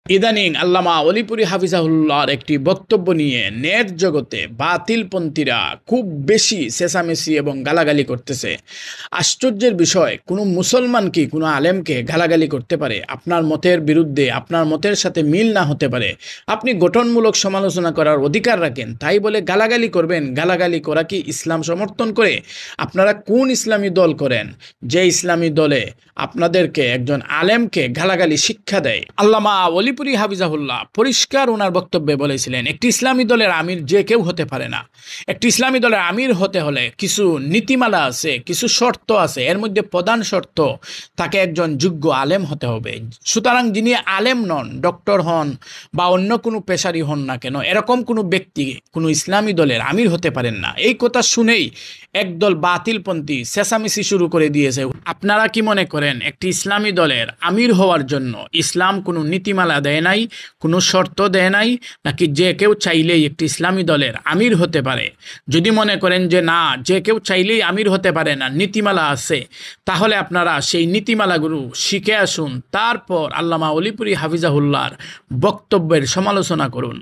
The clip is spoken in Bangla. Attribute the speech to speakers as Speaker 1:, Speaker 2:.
Speaker 1: ইদানিং আল্লামা অলিপুরি হাফিজাহুল্লাহর একটি বক্তব্য নিয়ে নেট জগতে বাতিলপন্থীরা খুব বেশি চেঁচামেচি এবং গালাগালি করতেছে। আশ্চর্যের বিষয়, কোনো মুসলমান কি কোনো আলেমকে গালাগালি করতে পারে? আপনার মতের বিরুদ্ধে, আপনার মতের সাথে মিল না হতে পারে, আপনি গঠনমূলক সমালোচনা করার অধিকার রাখেন, তাই বলে গালাগালি করবেন? গালাগালি করা কি ইসলাম সমর্থন করে? আপনারা কোন ইসলামী দল করেন যে ইসলামী দলে আপনাদেরকে একজন আলেমকে গালাগালি শিক্ষা দেয়? আল্লামা অলিপুরি হাফিজাহুল্লাহ পরিষ্কার ওনার বক্তব্যে বলেছিলেন, একটি ইসলামী দলের আমির যে কেউ হতে পারে না। একটি ইসলামী দলের আমির হতে হলে কিছু নীতিমালা আছে, কিছু শর্ত আছে। এর মধ্যে প্রধান শর্ত, তাকে একজন যোগ্য আলেম হতে হবে। সুতরাং যিনি আলেম নন, ডক্টর হন বা অন্য কোনো পেশারি হন না কেন, এরকম কোনো ব্যক্তি কোনো ইসলামী দলের আমির হতে পারেন না। এই কথা শুনেই একদল বাতিলপন্থী চেঁচামেচি শুরু করে দিয়েছে। আপনারা কি মনে করেন একটি ইসলামী দলের আমির হওয়ার জন্য ইসলাম কোনো নীতিমালা দেয় নাই, কোনো শর্ত দেয় নাই, নাকি যে কেউ চাইলেই একটি ইসলামী দলের আমির হতে পারে? যদি মনে করেন যে না, যে কেউ চাইলেই আমির হতে পারে না, নীতিমালা আছে, তাহলে আপনারা সেই নীতিমালাগুলো শিখে আসুন, তারপর আল্লামা অলিপুরি হাফিজাহুল্লাহর বক্তব্যের সমালোচনা করুন।